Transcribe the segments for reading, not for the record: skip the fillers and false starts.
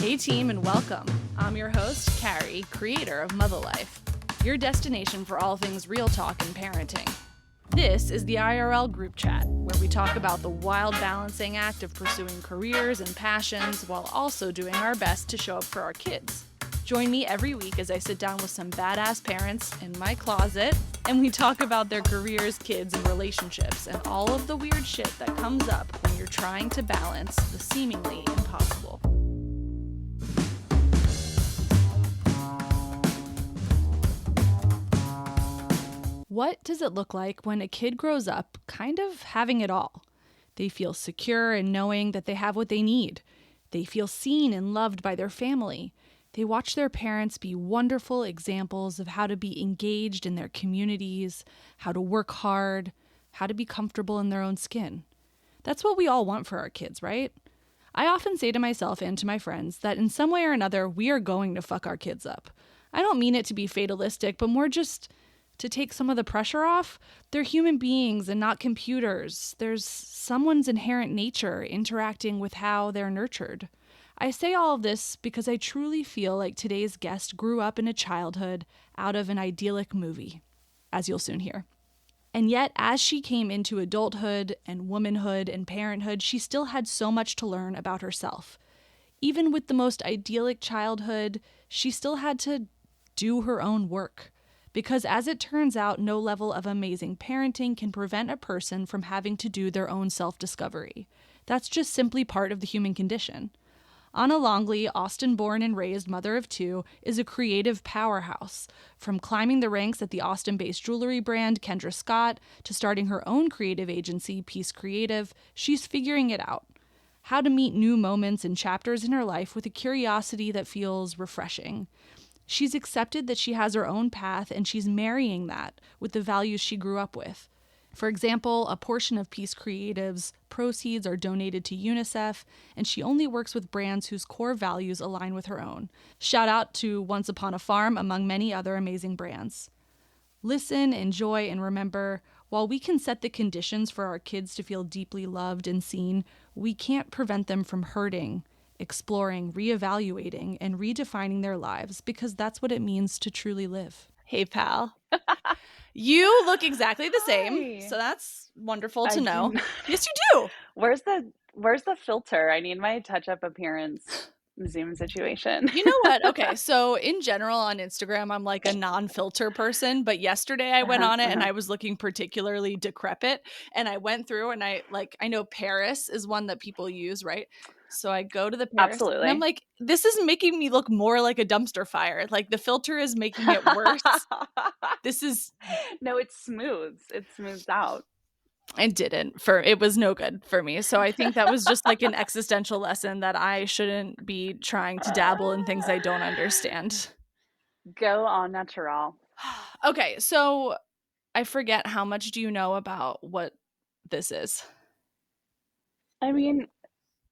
Hey team, and welcome. I'm your host, Carrie, creator of Mother Life, your destination for all things real talk and parenting. This is the IRL group chat, where we talk about the wild balancing act of pursuing careers and passions while also doing our best to show up for our kids. Join me every week as I sit down with some badass parents in my closet, and we talk about their careers, kids, and relationships, and all of the weird shit that comes up when you're trying to balance the seemingly impossible. What does it look like when a kid grows up kind of having it all? They feel secure in knowing that they have what they need. They feel seen and loved by their family. They watch their parents be wonderful examples of how to be engaged in their communities, how to work hard, how to be comfortable in their own skin. That's what we all want for our kids, right? I often say to myself and to my friends that in some way or another, we are going to fuck our kids up. I don't mean it to be fatalistic, but more just to take some of the pressure off. They're human beings and not computers. There's someone's inherent nature interacting with how they're nurtured. I say all of this because I truly feel like today's guest grew up in a childhood out of an idyllic movie, as you'll soon hear. And yet, as she came into adulthood and womanhood and parenthood, she still had so much to learn about herself. Even with the most idyllic childhood, she still had to do her own work. Because as it turns out, no level of amazing parenting can prevent a person from having to do their own self-discovery. That's just simply part of the human condition. Anna Longley, Austin-born and raised mother of two, is a creative powerhouse. From climbing the ranks at the Austin-based jewelry brand Kendra Scott to starting her own creative agency, Peace Creative, she's figuring it out. How to meet new moments and chapters in her life with a curiosity that feels refreshing. She's accepted that she has her own path, and she's marrying that with the values she grew up with. For example, a portion of Peace Creative's proceeds are donated to UNICEF, and she only works with brands whose core values align with her own. Shout out to Once Upon a Farm, among many other amazing brands. Listen, enjoy, and remember, while we can set the conditions for our kids to feel deeply loved and seen, we can't prevent them from hurting, exploring, reevaluating, and redefining their lives, because that's what it means to truly live. Hey, pal. You look exactly the same, so that's wonderful to know. Yes, you do. Where's the filter? I need my touch-up appearance Zoom situation. You know what? Okay, so in general on Instagram, I'm like a non-filter person, but yesterday I went on it and I was looking particularly decrepit, and I went through and I know Paris is one that people use, right? So I go to the Paris, Absolutely. and I'm like, this is making me look more like a dumpster fire. Like the filter is making it worse. This is No, it smooths out. It was no good for me. So I think that was just like an existential lesson that I shouldn't be trying to dabble in things I don't understand. Go on natural. Okay, so I forget, how much do you know about what this is? I mean,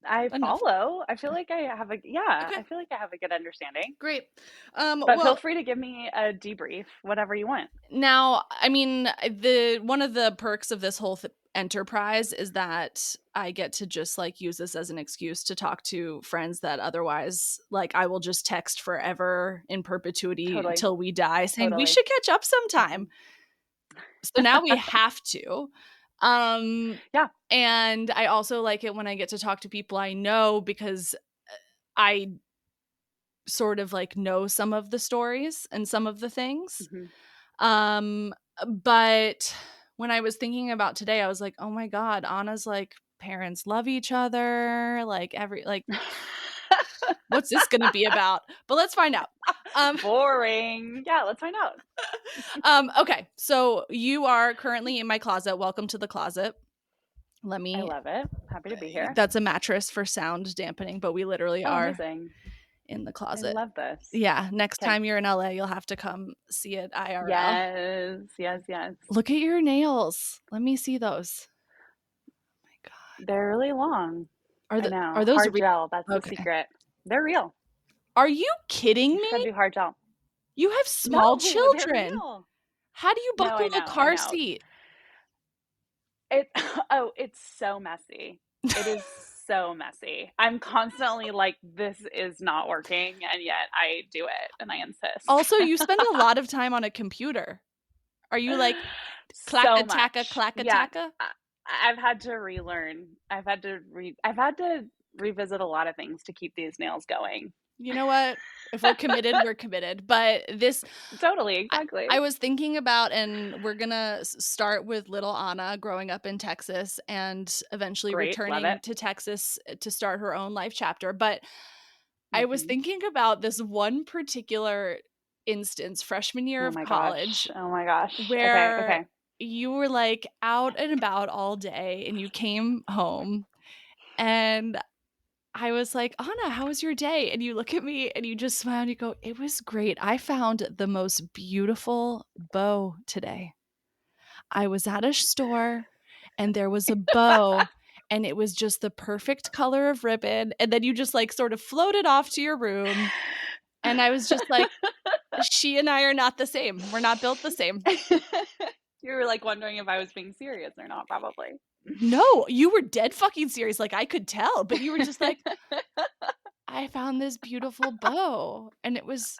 I Enough. follow. I feel like I have Okay. I feel like I have a good understanding. Great. But feel free to give me a debrief, whatever you want. Now, I mean, one of the perks of this whole enterprise is that I get to just like use this as an excuse to talk to friends that otherwise, like, I will just text forever in perpetuity until we die saying we should catch up sometime. So now we have to. Yeah. And I also like it when I get to talk to people I know, because I sort of like know some of the stories and some of the things. Mm-hmm. But when I was thinking about today, I was like, oh my God, Anna's like parents love each other. What's this going to be about? But let's find out. Boring. Yeah, let's find out. Okay. So you are currently in my closet. Welcome to the closet. I love it. Happy to be here. That's a mattress for sound dampening, but we literally are amazing. In the closet. I love this. Yeah. Next time you're in LA, you'll have to come see it IRL. Yes. Look at your nails. Let me see those. Oh my God. They're really long. Are those hard gel? That's the secret. They're real. Are you kidding me? You gotta do hard gel. You have small children. How do you buckle the car seat? It's so messy. It is so messy. I'm constantly like, this is not working, and yet I do it and I insist. Also, you spend a lot of time on a computer. Are you like So clack-a-tacka, much. Yeah. clack-a-tacka? I've had to relearn. I've had to revisit a lot of things to keep these nails going. You know what? If we're committed, we're committed. But this, Totally, I, exactly. I was thinking about, and we're going to start with little Anna growing up in Texas and eventually Great, love returning it. to Texas to start her own life chapter. But I was Hmm. thinking about this one particular instance, freshman year Oh of my gosh. college, Oh my gosh. Okay, where okay. you were like out and about all day and you came home and I was like, Anna, how was your day? And you look at me and you just smile and you go, it was great. I found the most beautiful bow today. I was at a store and there was a bow and it was just the perfect color of ribbon. And then you just like sort of floated off to your room. And I was just like, she and I are not the same. We're not built the same. You were like wondering if I was being serious or not, probably. No, you were dead fucking serious. Like I could tell, but you were just like, I found this beautiful bow. And it was,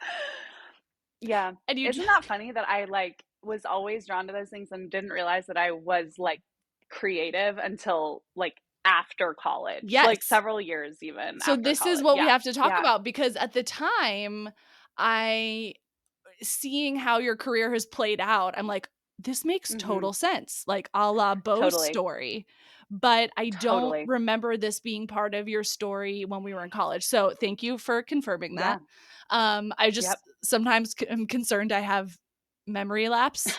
Yeah. and you Isn't that funny that I like was always drawn to those things and didn't realize that I was like creative until like after college, like yes. several years even So after this is college. what we Yeah. have to talk Yeah. about because at the time, I seeing how your career has played out, I'm like, this makes Hmm. total sense, like a la Beau's Totally. story. But I don't Totally. remember this being part of your story when we were in college. So thank you for confirming that. Yeah. I Yep. just sometimes am concerned I have memory lapse.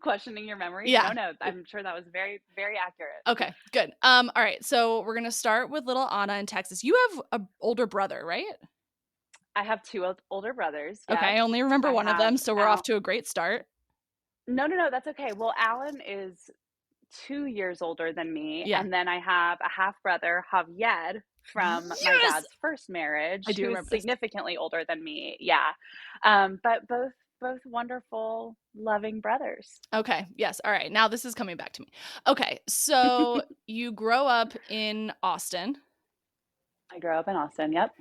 Questioning your memory? Yeah. No, no. I'm sure that was very, very accurate. Okay, good. All right. So we're gonna start with little Anna in Texas. You have an older brother, right? I have two older brothers. Okay, Yep. I only remember I one of have them, so we're off Al. to a great start. No, no, no. That's okay. Well, Alan is 2 years older than me. Yeah. And then I have a half brother, Javier, from my Yes! dad's first I marriage, do who's remember this. significantly older than me. Yeah. But both wonderful, loving brothers. Okay, yes, all right, now this is coming back to me. Okay, so you grow up in Austin, I grew up in Austin. Yep.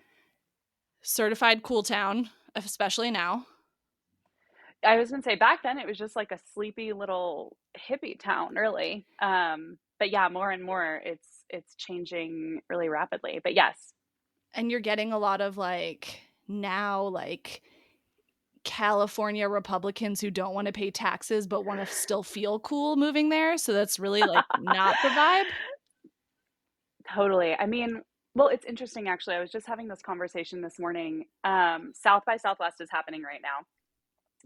certified cool town, especially now. I was gonna say back then it was just like a sleepy little hippie town, really. But yeah, more and more it's changing really rapidly. But yes, And you're getting a lot of like now like California Republicans who don't want to pay taxes but want to still feel cool moving there. So that's really like not the vibe. totally. I mean, well, it's interesting actually. I was just having this conversation this morning. South by Southwest is happening right now.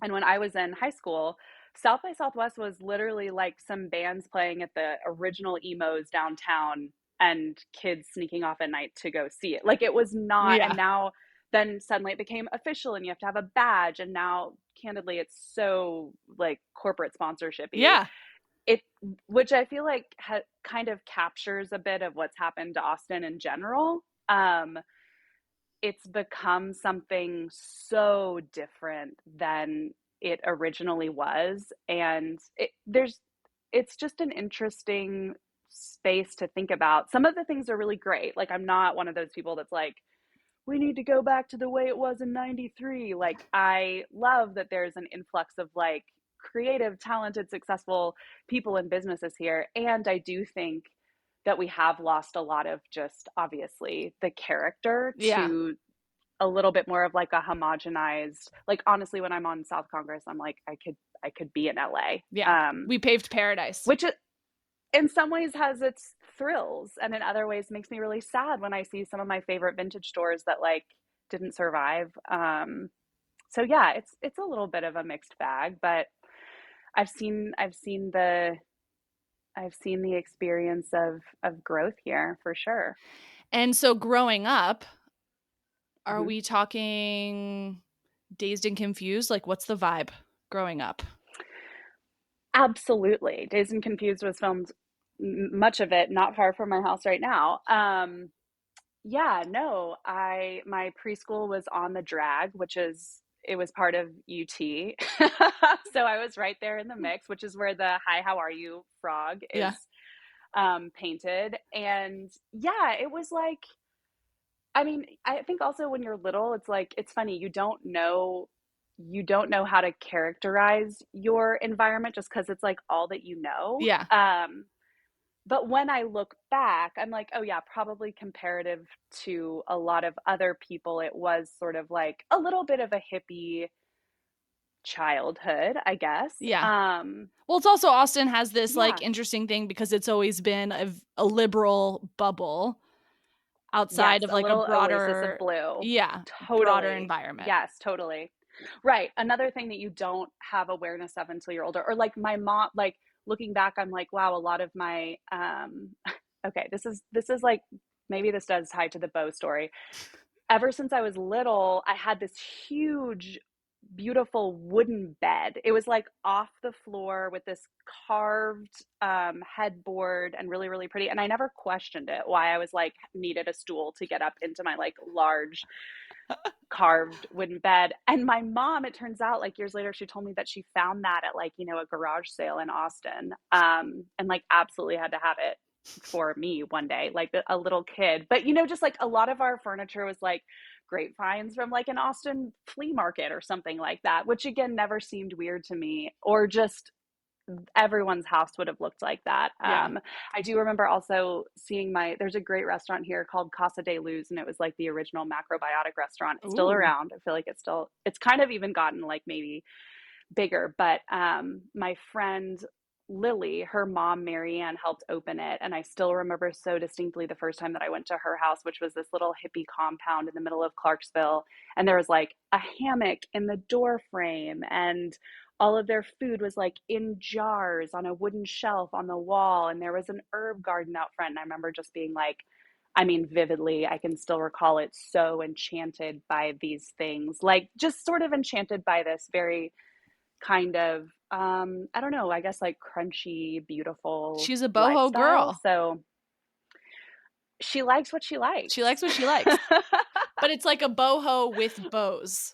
And when I was in high school, South by Southwest was literally like some bands playing at the original emos downtown and kids sneaking off at night to go see it. Like it was not, and Yeah. now then suddenly it became official and you have to have a badge. And now, candidly, it's so like corporate sponsorshipy. Yeah. It, which I feel like kind of captures a bit of what's happened to Austin in general. It's become something so different than it originally was, and it's just an interesting space to think about. Some of the things are really great. Like I'm not one of those people that's like we need to go back to the way it was in 93. Like I love that there's an influx of like creative, talented, successful people and businesses here, and I do think that we have lost a lot of just obviously the character Yeah. to a little bit more of like a homogenized, like honestly when I'm on South Congress I'm like I could be in LA. Yeah. We paved paradise. Which in some ways has its thrills and in other ways makes me really sad when I see some of my favorite vintage stores that like didn't survive. So yeah, it's a little bit of a mixed bag, but I've seen the experience of growth here for sure. And so growing up, are Mhm. we talking Dazed and Confused? Like, what's the vibe growing up? Absolutely. Dazed and Confused was filmed much of it not far from my house right now. Yeah, no, my preschool was on the drag, which is it was part of UT. So I was right there in the mix, which is where the hi, how are you frog Yeah. is painted. And yeah, it was like, I mean, I think also when you're little, it's like, it's funny, you don't know how to characterize your environment just because it's like all that you know. Yeah. But when I look back, I'm like, oh yeah, probably comparative to a lot of other people, it was sort of like a little bit of a hippie childhood, I guess. Yeah. Well, it's also Austin has this like Yeah. interesting thing because it's always been a liberal bubble Yes, outside of a like a little oasis of broader, blue. yeah, broader Totally. environment. Yes, totally. Right. Another thing that you don't have awareness of until you're older, or like my mom, like looking back, I'm like, wow, a lot of my okay, this is like, maybe this does tie to the bow story. Ever since I was little, I had this huge, beautiful wooden bed. It was like off the floor with this carved headboard and really, really pretty. And I never questioned it why I was like needed a stool to get up into my like large carved wooden bed. And my mom, it turns out like years later, she told me that she found that at like, a garage sale in Austin, and like absolutely had to have it for me one day, like a little kid. But, just like a lot of our furniture was like grapevines from like an Austin flea market or something like that, which again never seemed weird to me, or just everyone's house would have looked like that. Yeah. I do remember also seeing there's a great restaurant here called Casa de Luz, and it was like the original macrobiotic restaurant. It's still Ooh. around. I feel like it's kind of even gotten like maybe bigger, but my friend Lily, her mom Marianne helped open it, and I still remember so distinctly the first time that I went to her house, which was this little hippie compound in the middle of Clarksville, and there was like a hammock in the door frame, and all of their food was like in jars on a wooden shelf on the wall, and there was an herb garden out front. And I remember just being like, I mean, vividly, I can still recall it, so enchanted by these things, like just sort of enchanted by this very kind of I don't know, I guess like crunchy, beautiful She's a boho lifestyle. girl. So she likes what she likes. She likes what she likes. But it's like a boho with bows.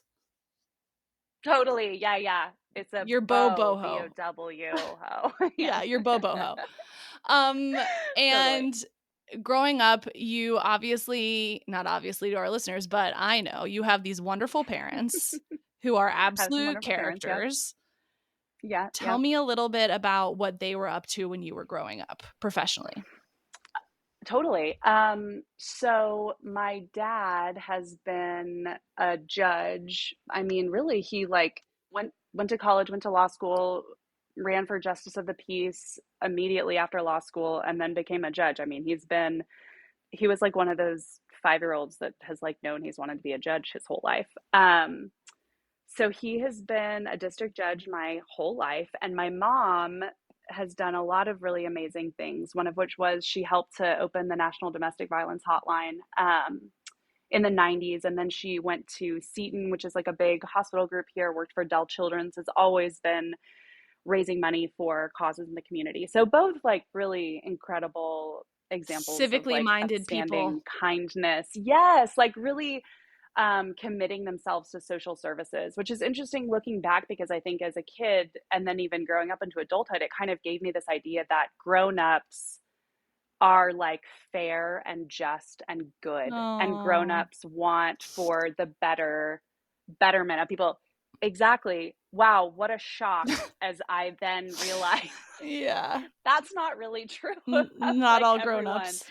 Totally. Yeah, yeah. It's a You're bow, boho. BOWO. Yeah, you're boho. Totally. And growing up, you obviously, not obviously to our listeners, but I know you have these wonderful parents who are Have some absolute wonderful parents. Yep. characters. Yeah. Tell Yep. me a little bit about what they were up to when you were growing up professionally. Totally. So my dad has been a judge. I mean, really, he like went to college, went to law school, ran for justice of the peace immediately after law school, and then became a judge. I mean, he was like one of those 5-year-olds that has like known he's wanted to be a judge his whole life. So he has been a district judge my whole life, and my mom has done a lot of really amazing things. One of which was she helped to open the National Domestic Violence Hotline in the 90s, and then she went to Seton, which is like a big hospital group here. Worked for Dell Children's. Has always been raising money for causes in the community. So both like really incredible examples of Civically like minded people. upstanding kindness. Yes, like really committing themselves to social services, which is interesting looking back, because I think as a kid and then even growing up into adulthood, it kind of gave me this idea that grown-ups are like fair and just and good, and Oh, grown-ups want for the betterment of people. Exactly. Wow, what a shock, as I then realized yeah. that's not really true of Not like all everyone. grown-ups.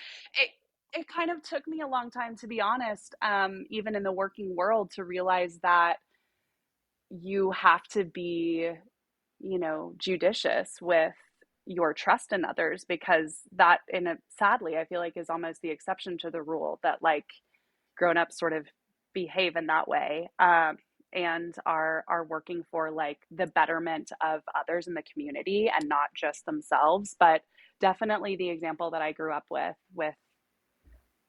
It kind of took me a long time, to be honest, even in the working world, to realize that you have to be, judicious with your trust in others, because that sadly, I feel like is almost the exception to the rule, that like grown-ups sort of behave in that way, and are working for like the betterment of others in the community and not just themselves. But definitely the example that I grew up with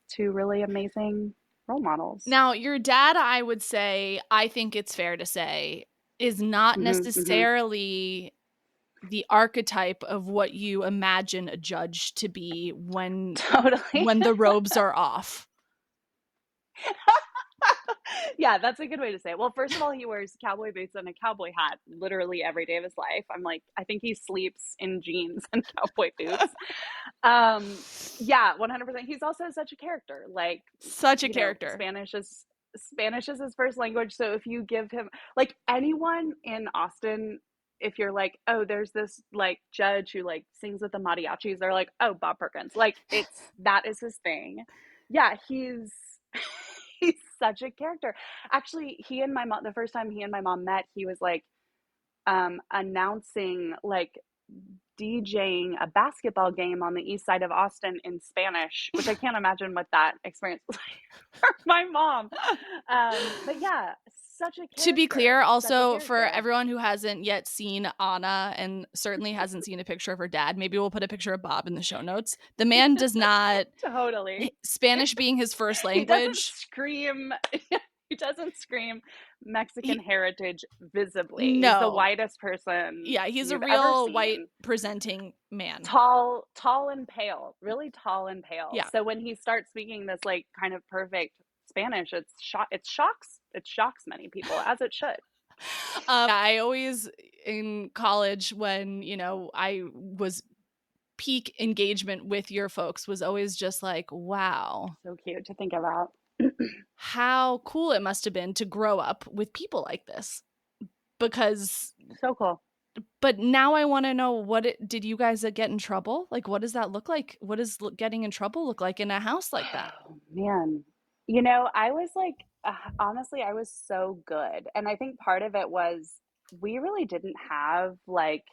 two really amazing role models. Now, your dad, I would say, I think it's fair to say, is not Mm-hmm. necessarily the archetype of what you imagine a judge to be when Totally. the robes are off. Yeah, that's a good way to say it. Well, first of all, he wears cowboy boots and a cowboy hat literally every day of his life. I'm like, I think he sleeps in jeans and cowboy boots. Um, yeah, 100%. He's also such a character. Like, Such a you know, character. Spanish is his first language. So if you give him like anyone in Austin, if you're like, oh, there's this like judge who like sings with the mariachis, they're like, oh, Bob Perkins. Like that is his thing. Yeah, he's he's such a character. Actually, he and my mom, the first time he and my mom met, he was like announcing like DJing a basketball game on the east side of Austin in Spanish, which I can't imagine what that experience was like for my mom. But yeah, such a To be clear, character, such a also for character. everyone who hasn't yet seen Anna and certainly hasn't seen a picture of her dad, maybe we'll put a picture of Bob in the show notes. The man does not, Totally. Spanish being his first He doesn't language, scream. He doesn't scream Mexican he, heritage visibly. He's the no. whitest person Yeah, he's a you've ever real white seen. presenting man. Tall and pale, really tall and pale. Yeah. So when he starts speaking this like kind of perfect Spanish, it shocks many people, as it should. I always in college when, I was peak engagement with your folks was always just like, wow, So cute to think about. how cool it must have been to grow up with people like this. Because So cool. but now I want to know did you guys get in trouble? Like, what does that look like? What does getting in trouble look like in a house like that? Oh, man. You know, I was like, honestly, I was so good. And I think part of it was we really didn't have like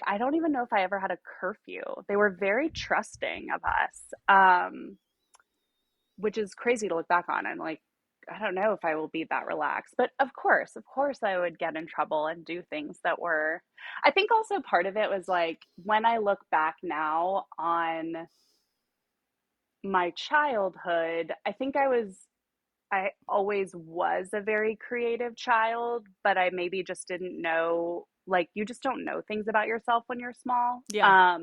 I don't even know if I ever had a curfew. They were very trusting of us, which is crazy to look back on. And like, I don't know if I will be that relaxed. But of course, I would get in trouble and do things that were. I think also part of it was like when I look back now on my childhood, I always was a very creative child, but I maybe just didn't know, like, you just don't know things about yourself when you're small. Yeah.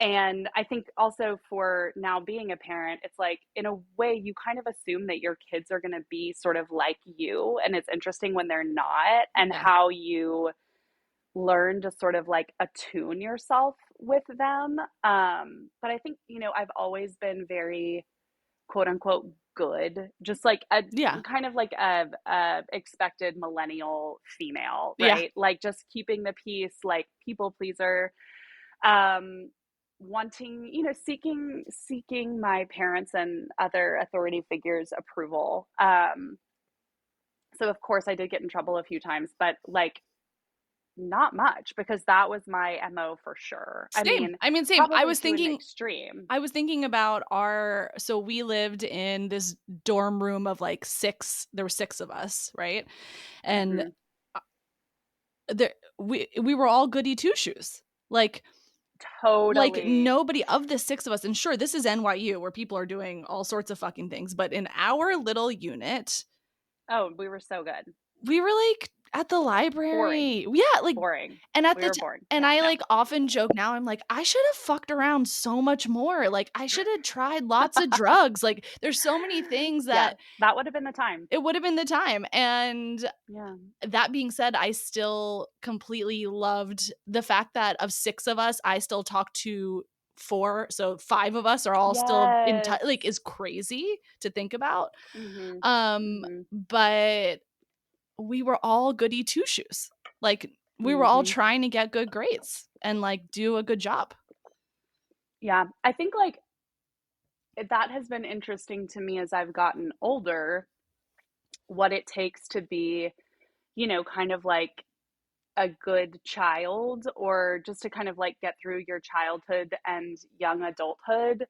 And I think also for now being a parent, it's like, in a way, you kind of assume that your kids are going to be sort of like you. And it's interesting when they're not, and Yeah. how you learn to sort of like attune yourself with them. But I think, I've always been very quote unquote good, just like a Yeah. kind of like a expected millennial female, Yeah. right? Like just keeping the peace, like people pleaser, um, wanting, seeking my parents and other authority figures' approval. So of course I did get in trouble a few times, but like not much, because that was my MO for sure. Same. I mean, same. Probably to an extreme. I was thinking about so we lived in this dorm room of like there were 6 of us, right? And there we were all goody two shoes. Like Totally. nobody of the 6 of us, and sure, this is NYU where people are doing all sorts of fucking things, but in our little unit, Oh, we were so good. we were like at the library. Boring. Yeah, like Boring. and at We the were bored. and Yeah, I no. like often joke now, I'm like, I should have fucked around so much more. Like I should have tried lots of drugs. Like there's so many things Yeah, that that would have been the time. it would have been the time. And Yeah. that being said, I still completely loved the fact that of 6 of us, I still talk to 4, so 5 of us are all still in touch. Yes. Like is crazy to think about. Mhm. Um, Mhm. but we were all goody two shoes. Like we were all Mhm. trying to get good grades and like do a good job. Yeah, I think like that has been interesting to me as I've gotten older, what it takes to be, kind of like a good child, or just to kind of like get through your childhood and young adulthood,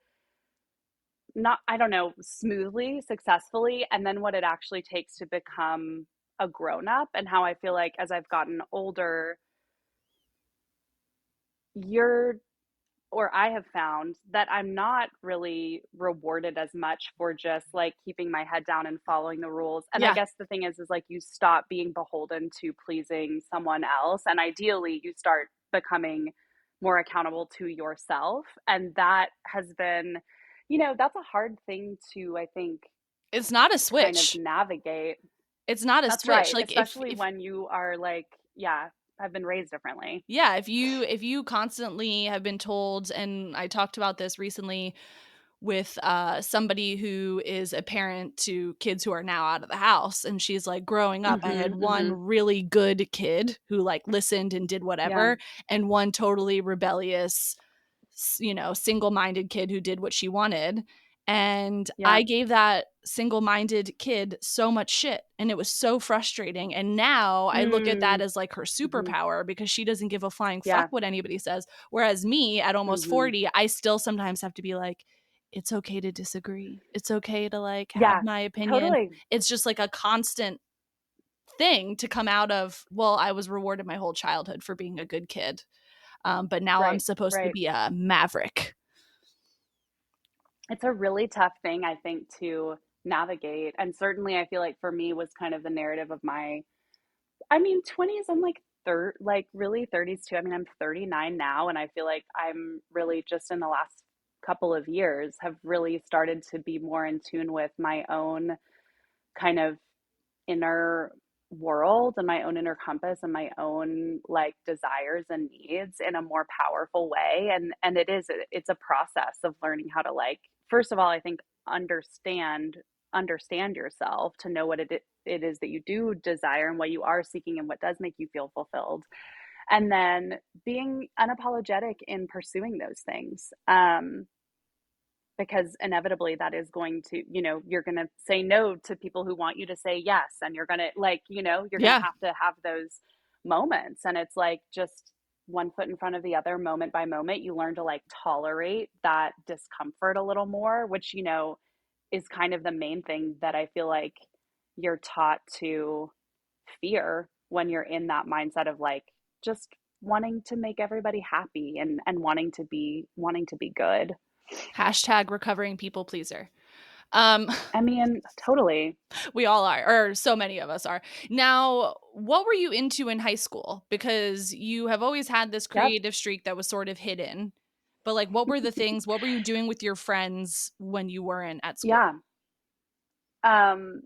not, I don't know, smoothly, successfully, and then what it actually takes to become a grown up, and how I feel like as I've gotten older, you're or I have found that I'm not really rewarded as much for just like keeping my head down and following the rules. And I Yeah. guess the thing is like you stop being beholden to pleasing someone else. And ideally, you start becoming more accountable to yourself. And that has been, that's a hard thing to, I think, It's not a kind of switch. navigate. It's not a That's switch. right, Like especially when you are like, yeah, have been raised differently. yeah, if you constantly have been told, and I talked about this recently with somebody who is a parent to kids who are now out of the house, and she's like, growing up I had Mhm, one mhm. really good kid who like listened and did Yeah, whatever, and one totally rebellious, single-minded kid who did what she wanted. And yeah. I gave that single-minded kid so much shit, and it was so frustrating. And now I look at that Mm, as like her mhm. superpower, because she doesn't give a flying fuck Yeah, what anybody says. Whereas me at almost mhm. 40, I still sometimes have to be like, it's okay to disagree. It's okay to like have Yeah, my opinion. totally. It's just like a constant thing to come out of, well, I was rewarded my whole childhood for being a good kid. But now I'm Right, supposed to right. be a maverick. It's a really tough thing, I think, to navigate, and certainly I feel like for me was kind of the narrative of my, I mean, 20s, I'm like like really 30s too. I mean, I'm 39 now, and I feel like I'm really just in the last couple of years have really started to be more in tune with my own kind of inner world and my own inner compass and my own like desires and needs in a more powerful way. And it's a process of learning how to like, first of all, I think understand yourself, to know what it is that you do desire and what you are seeking and what does make you feel fulfilled, and then being unapologetic in pursuing those things. Because inevitably that is going to, you're going to say no to people who want you to say yes, and you're going to like, you're going Yeah. to have those moments, and it's like just one foot in front of the other, moment by moment. You learn to like tolerate that discomfort a little more, which is kind of the main thing that I feel like you're taught to fear when you're in that mindset of like just wanting to make everybody happy, and wanting to be good. Hashtag recovering people pleaser. Um, I mean, totally. we all are, or so many of us are. Now, what were you into in high school? Because you have always had this Yep. creative streak that was sort of hidden. But like, what were the things? What were you doing with your friends when you weren't at school? Yeah. Um,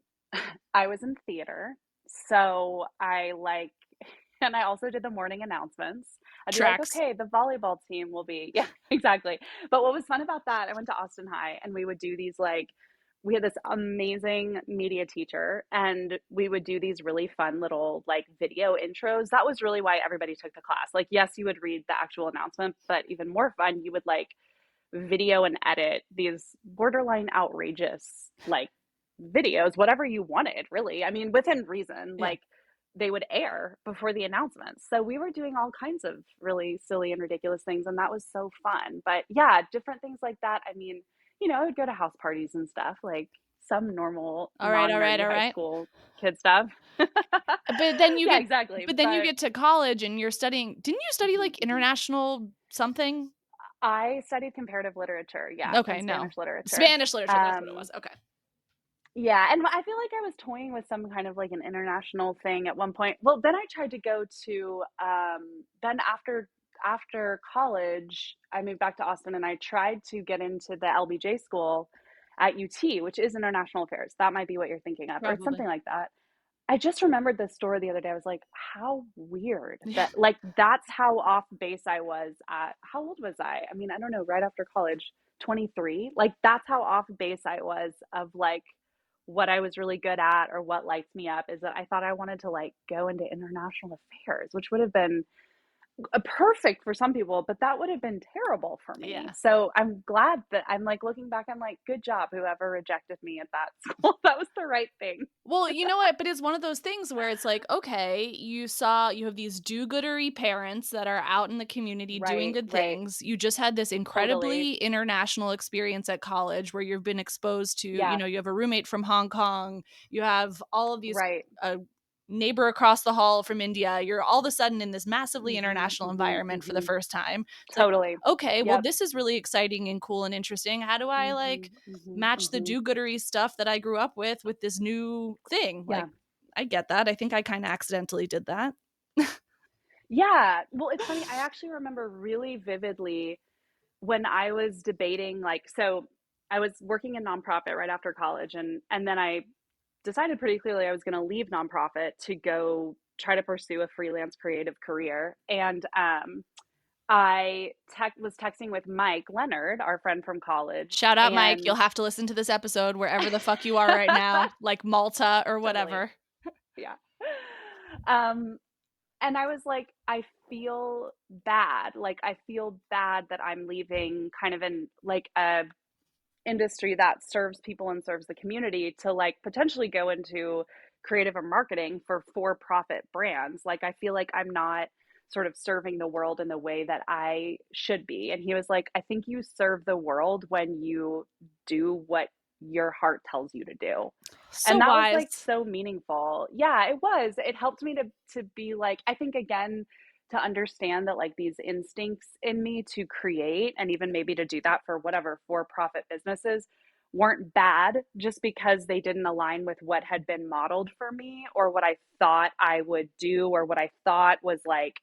I was in theater, so I like, and I also did the morning announcements. I'd be like, Tracks. okay, the volleyball team will be, yeah, exactly. But what was fun about that, I went to Austin High, and we would do these like, we had this amazing media teacher, and we would do these really fun little like video intros. That was really why everybody took the class. Like, yes, you would read the actual announcement, but even more fun, you would like video and edit these borderline outrageous like videos, whatever you wanted, really. I mean, within reason, Yeah. like they would air before the announcements. So we were doing all kinds of really silly and ridiculous things, and that was so fun. But yeah, different things like that. I mean, I would go to house parties and stuff, like some normal All right. All right. non-nerdy All high right. school kid stuff. But then you Yeah, get exactly. but then you But get to college and you're studying, didn't you study mhm, like mhm. international something? I studied comparative literature, yeah, Okay, and no. Spanish literature. Spanish literature, that's what it Um, was. Okay. Yeah, and I feel like I was toying with some kind of like an international thing at one point. Well, then I tried to go to then after college, I moved back to Austin, and I tried to get into the LBJ school at UT, which is international affairs. That might be what you're thinking of, or it's Probably. something like that. I just remembered this story the other day. I was like, how weird Yeah. that, like, that's how off base I was at, how old was I? I mean, I don't know, right after college, 23. Like, that's how off base I was of like what I was really good at or what lights me up, is that I thought I wanted to like go into international affairs, which would have been perfect for some people, but that would have been terrible for me. Yeah. So I'm glad that I'm like looking back, I'm like, good job, whoever rejected me at that school. That was the right thing. Well, you know what? But it's one of those things where it's like, okay, you have these do-goodery parents that are out in the community doing Right, good right. things. You just had this Totally. incredibly international experience at college where you've been exposed to, Yeah, you have a roommate from Hong Kong, you have all of these right. neighbor across the hall from India. You're all of a sudden in this massively Mhm, international mhm, environment for the mhm. first time. It's like, Totally. okay, well, Yep. this is really exciting and cool and interesting. How do I like Mhm, mhm, match the mhm. do-goodery stuff that I grew up with this new thing? Yeah. Like, I get that. I think I kind of accidentally did that. Yeah. Well, it's funny, I actually remember really vividly when I was debating, like, so I was working in nonprofit right after college, and then I decided pretty clearly I was going to leave nonprofit to go try to pursue a freelance creative career. And was texting with Mike Leonard, our friend from college, Shout out, Mike. You'll and have to listen to this episode wherever the fuck you are right now, like Malta or totally, whatever. yeah. Um, and I was like, I feel bad. Like, I feel bad that I'm leaving kind of in like a industry that serves people and serves the community to like potentially go into creative or marketing for profit brands. Like, I feel like I'm not sort of serving the world in the way that I should be. And he was like, I think you serve the world when you do what your heart tells you to do. So And that was like wise. so meaningful. Yeah, it was. It helped me to be like, I think again, to understand that like these instincts in me to create and even maybe to do that for whatever for profit businesses weren't bad just because they didn't align with what had been modeled for me or what I thought I would do or what I thought was like,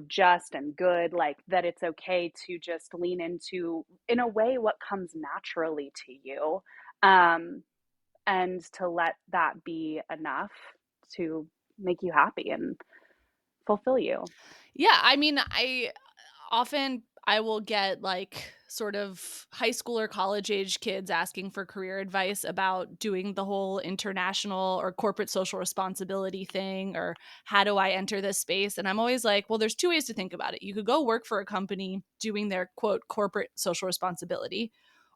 just and good, like that it's okay to just lean into, in a way, what comes naturally to you. Um, and to let that be enough to make you happy and fulfill you. Yeah, I mean, I will get like sort of high school or college age kids asking for career advice about doing the whole international or corporate social responsibility thing, or how do I enter this space? And I'm always like, well, there's two ways to think about it. You could go work for a company doing their quote corporate social responsibility,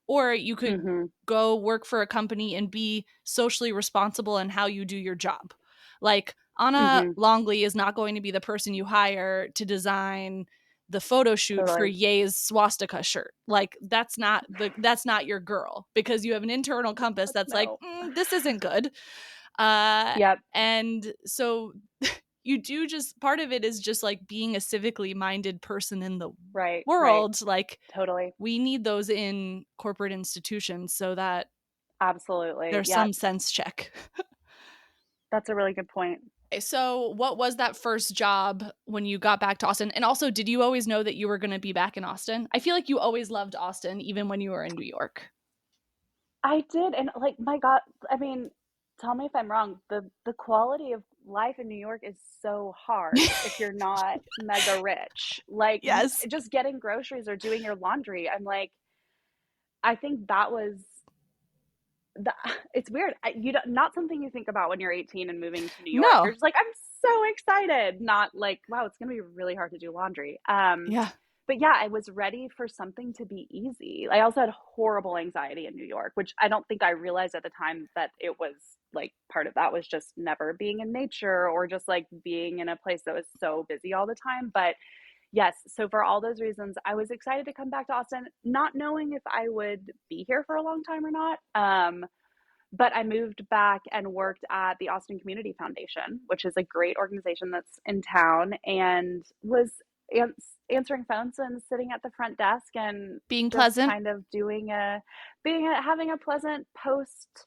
or you could Mm-hmm. go work for a company and be socially responsible in how you do your job. Like Anna Mm-hmm. Longley is not going to be the person you hire to design the photo shoot for Totally. Ye's swastika shirt. Like that's not your girl, because you have an internal compass that's like, No. this isn't good. Yep. And so you do, just part of it is just like being a civically minded person in the Right. Right. world. Like Totally. we need those in corporate institutions so that Absolutely. there's Yep. some sense check. That's a really good point. So what was that first job when you got back to Austin? And also, did you always know that you were going to be back in Austin? I feel like you always loved Austin, even when you were in New York. I did, and like my God, I mean, tell me if I'm wrong. The quality of life in New York is so hard if you're not mega rich. Like Yes. just getting groceries or doing your laundry. I'm like, I think that was the, it's weird. You don't, not something you think about when you're 18 and moving to New York. You're No. just like, I'm so excited. Not like, wow, it's gonna be really hard to do laundry. Yeah. But yeah, I was ready for something to be easy. I also had horrible anxiety in New York, which I don't think I realized at the time that it was like part of that was just never being in nature or just like being in a place that was so busy all the time. But yes, so for all those reasons, I was excited to come back to Austin, not knowing if I would be here for a long time or not. But I moved back and worked at the Austin Community Foundation, which is a great organization that's in town, and was answering phones and sitting at the front desk and Being just pleasant. kind of having a pleasant post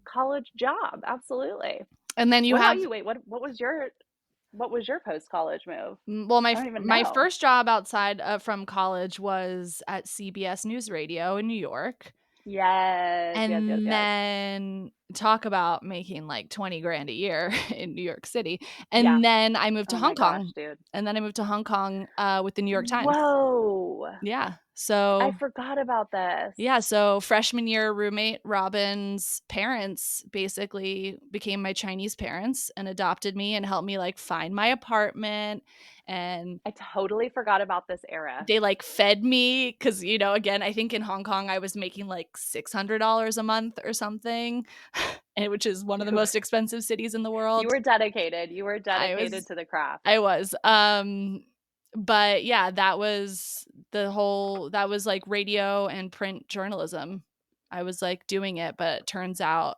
college job. Absolutely. And then you What about have, you? Wait, what was your post college move? well, I don't even my know. first job outside from college was at CBS News Radio in New York. Yes, yes, yes, And yes. then talk about making like 20 grand a year in New York City. Yeah. And then I moved to Oh Hong my gosh, Kong. dude. And then I moved to Hong Kong with the New York Times. Whoa. Yeah. I So forgot about this. yeah, so freshman year roommate Robin's parents basically became my Chinese parents and adopted me and helped me like find my apartment, and I totally forgot about this era. they like fed me because, again, I think in Hong Kong I was making like $600 a month or something, and which is one of the You most expensive cities in the you world. were dedicated. You were I dedicated was to the craft. I was. But yeah, that was that was like radio and print journalism. I was like doing it, but it turns out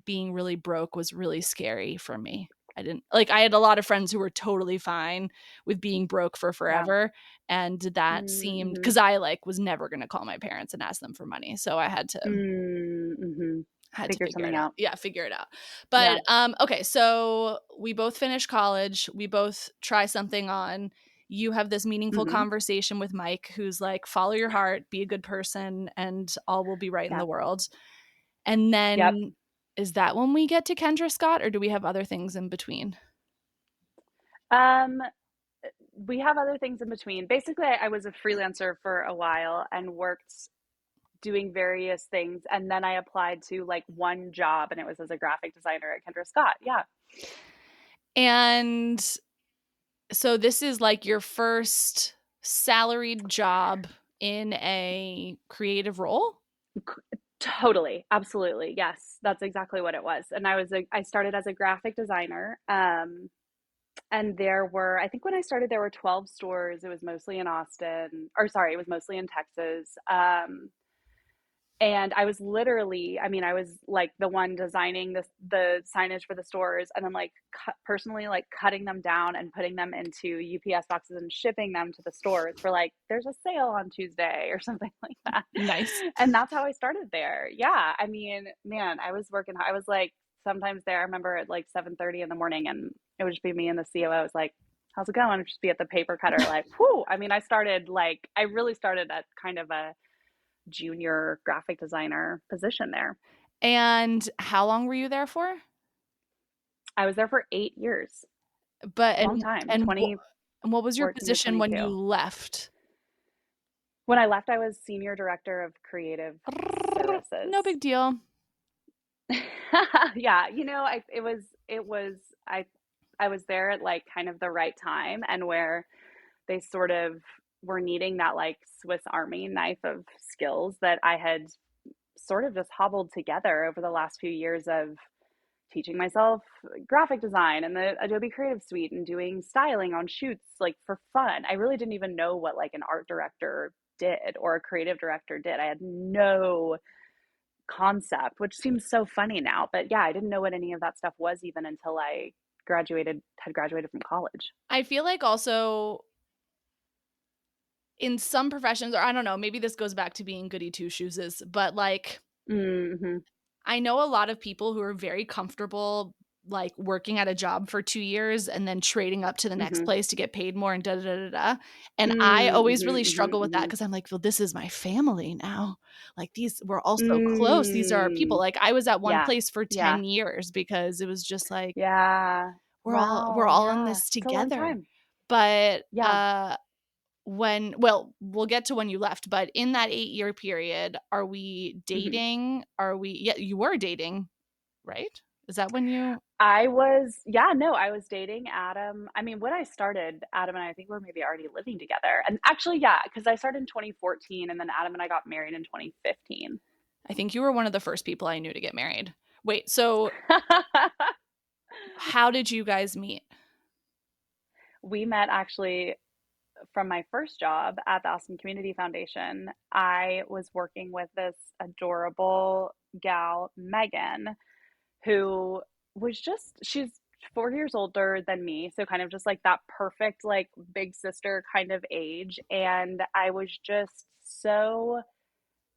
being really broke was really scary for me. I had a lot of friends who were totally fine with being broke for Yeah. forever. And that seemed, Mm-hmm. because I like was never going to call my parents and ask them for money. So I Mm-hmm. had to Figure figure it something out. out. Yeah, figure it out. Yeah. But okay, so we both finish college. We both try something on. You have this meaningful Mm-hmm. conversation with Mike, who's like, follow your heart, be a good person, and all will be right in Yeah. the world. And Yep. then is that when we get to Kendra Scott, or do we have other things in between? Um, we have other things in between. Basically, I was a freelancer for a while and worked doing various things. And then I applied to like one job, and it was as a graphic designer at Kendra Scott. Yeah. And so this is like your first salaried job in a creative role? Totally. Absolutely. Yes. That's exactly what it was. And I started as a graphic designer. And there were, I think when I started, there were 12 stores. It was mostly in Austin, or sorry, it was mostly in Texas. And I was literally, I mean, I was like the one designing the signage for the stores, and then like personally like cutting them down and putting them into UPS boxes and shipping them to the stores for like, there's a sale on Tuesday or something like that. Nice. And that's how I started there. Yeah. I mean, man, I was working, I was like sometimes there, I remember at like 7:30 in the morning, and it would just be me and the COO. I was like, how's it going? I'd just be at the paper cutter, like, whoo. I mean, I really started at kind of a junior graphic designer position there. And how long were you there for? I was there for 8 years. But Long time, and wh- 2014 and what was your to position when you 22. left? When I left, I was senior director of creative services. No big deal. Yeah, I was there at like kind of the right time, and where they sort of were needing that like Swiss Army knife of skills that I had sort of just hobbled together over the last few years of teaching myself graphic design and the Adobe Creative Suite and doing styling on shoots like for fun. I really didn't even know what like an art director did or a creative director did. I had no concept, which seems so funny now. But yeah, I didn't know what any of that stuff was even until I had graduated from college. I feel like also in some professions, or I don't know, maybe this goes back to being goody two shoeses, but like Mm-hmm. I know a lot of people who are very comfortable like working at a job for 2 years and then trading up to the next Mm-hmm. place to get paid more and da da da da da. And I always really Mm-hmm. struggle with that Mm-hmm. because I'm like, well, this is my family now. Like we're all so close. These are our people. Mm. Like I was at one Yeah. place for Yeah. 10 years because it was just like Yeah. we're Wow. all in Yeah. this It's a long together. time. But Yeah. we'll get to when you left, but in that 8-year period, are we Mm-hmm. dating? Yeah, you were dating, right? Is that when you Yeah, no, I was dating Adam. I mean, when I started, Adam and I think we were maybe already living together. And actually, yeah, because I started in 2014, and then Adam and I got married in 2015. I think you were one of the first people I knew to get married. Wait, so how did you guys meet? We met actually from my first job at the Austin Community Foundation. I was working with this adorable gal, Megan, who she's 4 years older than me. So kind of just like that perfect, like big sister kind of age. And I was just so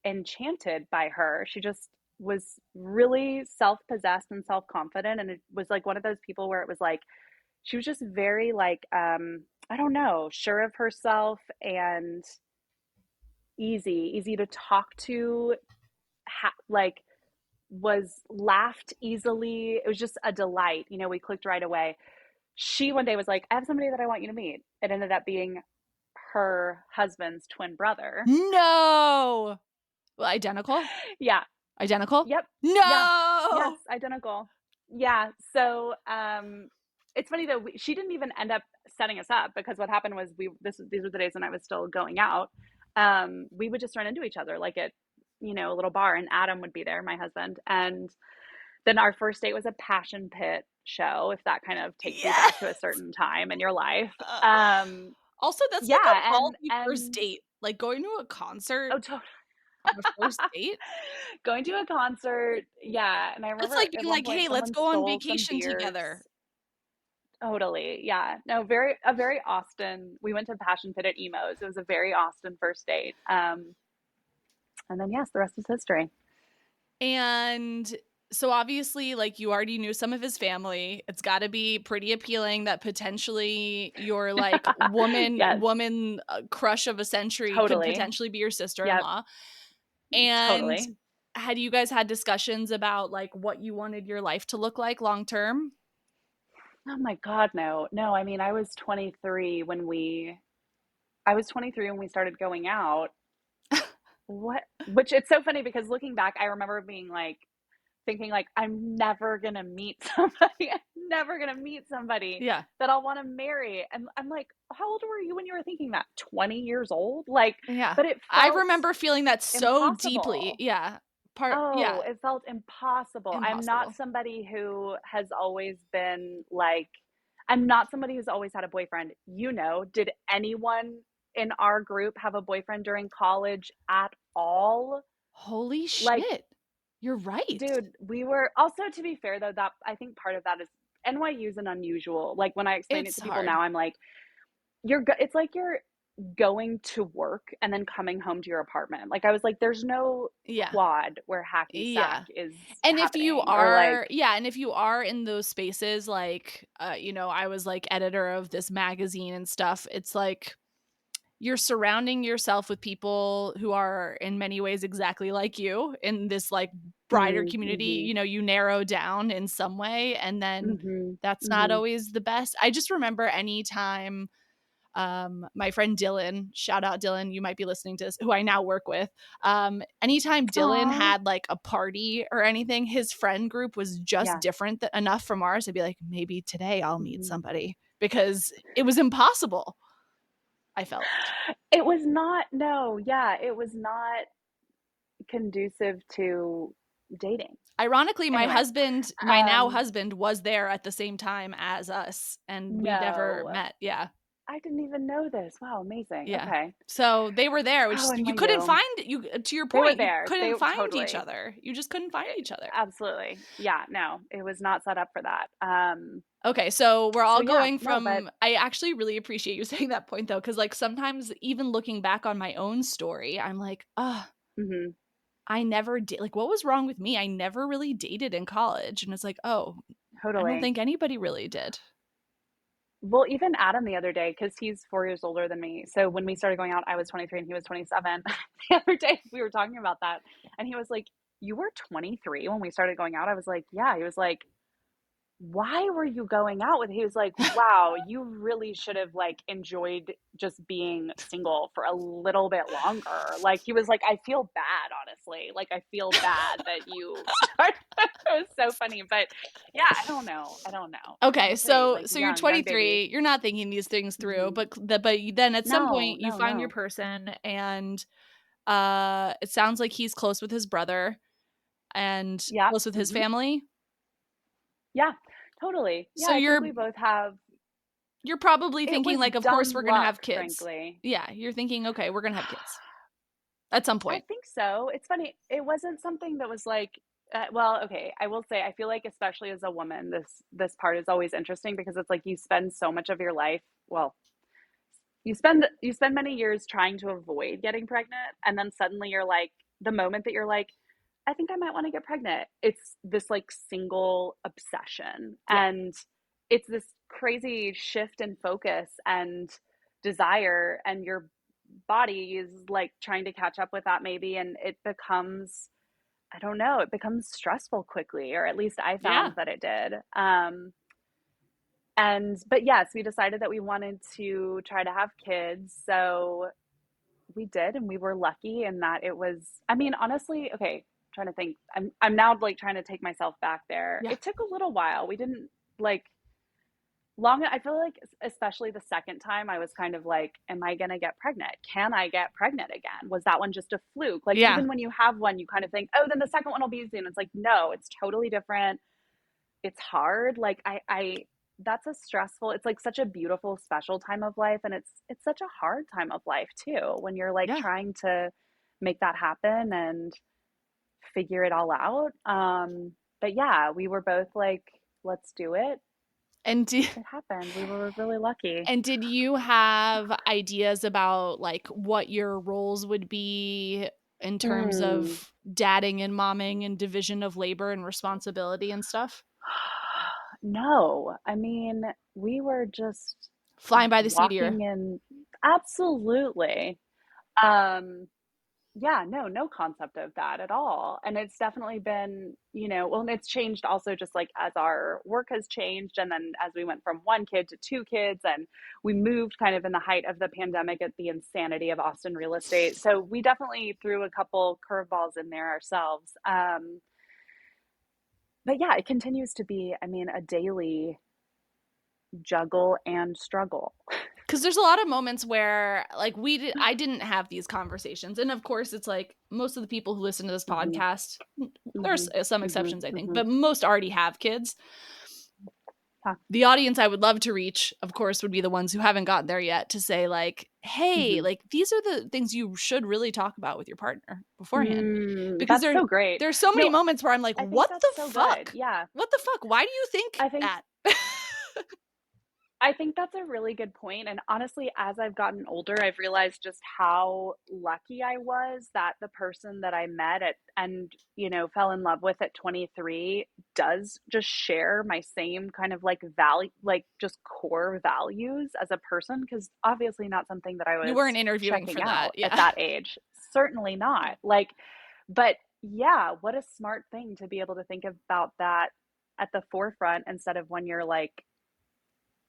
enchanted by her. She just was really self possessed and self confident. And it was like one of those people where it was like, she was just very like, I don't know, sure of herself and easy to talk to, like was laughed easily. It was just a delight. We clicked right away. She one day was like, I have somebody that I want you to meet. It ended up being her husband's twin brother. No. Well, identical? Yeah. Identical? Yep. Yeah. Yes. No. Identical. Yeah. So, it's funny though, she didn't even end up setting us up, because what happened was these were the days when I was still going out. We would just run into each other like at, a little bar, and Adam would be there, my husband. And then our first date was a passion pit show, if that kind of takes you back to a Yes. certain time in your life. Also, that's like Yeah, a ballsy first and date. Like going to a concert oh, totally. on a first date. Going to a concert, yeah. And I That's remember like at being one like, point hey, let's someone go on stole some vacation beers. together. Totally, yeah. No, a very Austin. We went to Passion Pit at Emo's. It was a very Austin first date. And then yes, the rest is history. And So obviously, like, you already knew some of his family. It's got to be pretty appealing that potentially your like Yes, woman crush of a century could totally. potentially be your Yep, sister-in-law. And totally. had you guys had discussions about like what you wanted your life to look like long term? Oh my God, no. No, I mean, I was 23 when we started going out. What? Which it's so funny because looking back, I remember being like, thinking like, I'm never gonna meet somebody. I'm never gonna meet somebody Yeah. that I'll want to marry. And I'm like, how old were you when you were thinking that? 20 years old? Like, Yeah. but it I felt remember feeling that so deeply. impossible. Yeah. Oh, Yeah, it felt impossible. I'm not impossible. somebody who has always been like, I'm not somebody who's always had a boyfriend. Did anyone in our group have a boyfriend during college at all? Holy Like, shit. You're right. dude, we were also, to be fair though, that I think part of that is NYU is an unusual. Like when I explain it It's to people hard. now, I'm like, it's like you're going to work and then coming home to your apartment. Like I was like, there's no Yeah. quad where hacky sack Yeah. is And if you happening, or like, are yeah, and if you are in those spaces, like, I was, like, editor of this magazine and stuff, it's like you're surrounding yourself with people who are in many ways exactly like you in this, like, brighter community, mm-hmm, you narrow down in some way, and then mm-hmm, that's not mm-hmm. always the best. I just remember anytime my friend Dylan, shout out Dylan, you might be listening to this, who I now work with. Anytime Dylan Aw, had like a party or anything, his friend group was just yeah. different enough from ours. I'd be like, maybe today I'll meet Mm-hmm. somebody because it was impossible. I felt. It was not, no, yeah, it was not conducive to dating. Ironically, Anyway, my now um, husband was there at the same time as us, and we never no. met. Yeah. I didn't even know this. Wow, amazing. Yeah. Okay. So they were there, which Oh, you couldn't NYU. find you to your They were point, you there. They couldn't find each totally. other. You just couldn't find each other. Absolutely. Yeah, no, it was not set up for that. Okay, so we're So all yeah, going no, but from I actually really appreciate you saying that point though, because like sometimes even looking back on my own story, I'm like, mhm, I never did like what was wrong with me? I never really dated in college. And it's like, oh, I don't totally. think anybody really did. Well, even Adam the other day, because he's 4 years older than me. So when we started going out, I was 23 and he was 27. The other day we were talking about that, and he was like, "You were 23 when we started going out?" I was like, "Yeah." He was like, why were you going out with? He was like, wow, you really should have like enjoyed just being single for a little bit longer. Like he was like, I feel bad, honestly. Like I feel bad that you started. It was so funny. But yeah, I don't know. We Okay, were pretty so like you're young babies. 23, you're not thinking these things through, Hmm. but then at some No, point you no, find your no. person and it sounds like he's close with his brother and Yeah. close with his Hmm. family. Yeah, totally. Yeah, So I think we both have, you're probably it thinking was like, of course dumb we're gonna luck, have kids. frankly. Yeah, you're thinking, okay, we're gonna have kids at some I point. think so. It's funny. It wasn't something that was like, well, okay. I will say, I feel like, especially as a woman, this part is always interesting because it's like you spend so much of your life. Well, you spend many years trying to avoid getting pregnant, and then suddenly you're like, the moment that you're like, I think I might want to get pregnant. It's this like single obsession, Yeah. and it's this crazy shift in focus and desire, and your body is like trying to catch up with that maybe, and it becomes, I don't know, it becomes stressful quickly, or at least I found Yeah. that it did. And but yes, we decided that we wanted to try to have kids, so we did, and we were lucky in that it was, I mean, honestly, okay, I'm trying to think. I'm now like trying to take myself back there. Yeah. It took a little while. We didn't like long, I feel like especially the second time I was kind of like, am I going to get pregnant? Can I get pregnant again? Was that one just a fluke? Like Yeah. even when you have one, you kind of think, oh, then the second one will be easy. And it's like, no, it's totally different. It's hard. Like I that's a stressful, it's like such a beautiful, special time of life. And it's such a hard time of life too, when you're like Yeah. trying to make that happen and figure it all out. But yeah, we were both like, let's do it. And It happened. We were really lucky. and did you have ideas about like what your roles would be in terms of dadding and momming and division of labor and responsibility and stuff? No, I mean, we were just Flying by the seat of your... walking in. Absolutely. Um, yeah, no concept of that at all. And it's definitely been, well, and it's changed also just like as our work has changed. And then as we went from one kid to two kids, and we moved kind of in the height of the pandemic at the insanity of Austin real estate. So we definitely threw a couple curveballs in there ourselves. But yeah, it continues to be, I mean, a daily juggle and struggle. Because there's a lot of moments where like I didn't have these conversations, and of course it's like most of the people who listen to this podcast, there's some exceptions I think, but most already have kids. The audience I would love to reach, of course, would be the ones who haven't gotten there yet, to say like, hey, like these are the things you should really talk about with your partner beforehand, because that's so great. There's so many moments where I'm like, what the fuck? Good. Yeah, what the fuck? Why do you think that? I think that's a really good point. And honestly, as I've gotten older, I've realized just how lucky I was that the person that I met and fell in love with at 23 does just share my same kind of like value, like just core values as a person. Because obviously not something that I was... You weren't interviewing for that at that age. Certainly not. Like, but yeah, what a smart thing to be able to think about that at the forefront instead of when you're like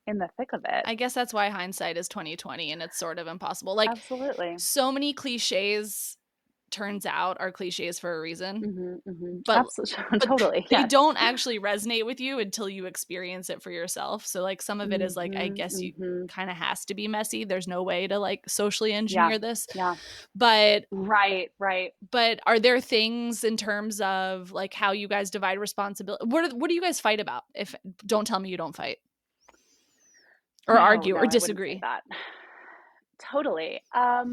in the thick of it. I guess that's why hindsight is 2020, and it's sort of impossible. Like, absolutely, so many cliches turns out are cliches for a reason. But totally, they don't actually resonate with you until you experience it for yourself. So like some of it is like, I guess you kind of has to be messy. There's no way to like socially engineer this. Yeah. But right. But are there things in terms of like how you guys divide responsibility? What do you guys fight about? If don't tell me you don't fight. Or argue or disagree. That. Totally. I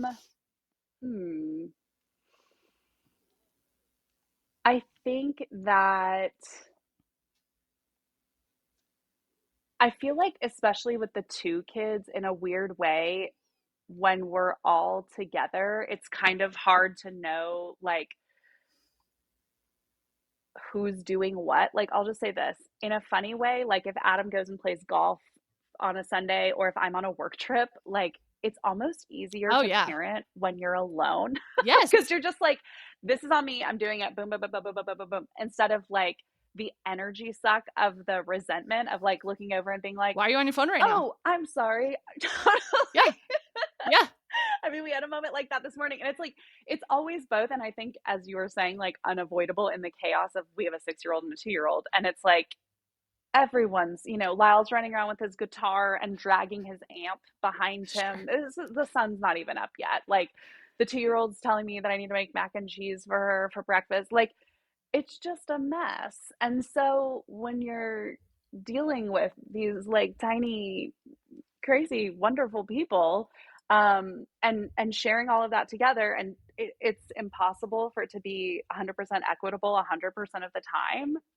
think that I feel like, especially with the two kids, in a weird way, when we're all together, it's kind of hard to know like who's doing what. Like, I'll just say this in a funny way, like if Adam goes and plays golf on a Sunday, or if I'm on a work trip, like it's almost easier to parent when you're alone. Yes. Because you're just like, this is on me, I'm doing it, boom, boom, boom, boom, boom, boom, boom, boom. Instead of like the energy suck of the resentment of like looking over and being like, why are you on your phone right now? Oh, I'm sorry. Yeah. I mean, we had a moment like that this morning, and it's like, it's always both. And I think, as you were saying, like unavoidable in the chaos of, we have a 6-year-old and a 2-year-old, and it's like, everyone's, Lyle's running around with his guitar and dragging his amp behind him. The sun's not even up yet. Like the 2-year-old's telling me that I need to make mac and cheese for her for breakfast. Like it's just a mess. And so when you're dealing with these like tiny, crazy, wonderful people, and sharing all of that together, and it's impossible for it to be 100% equitable 100% of the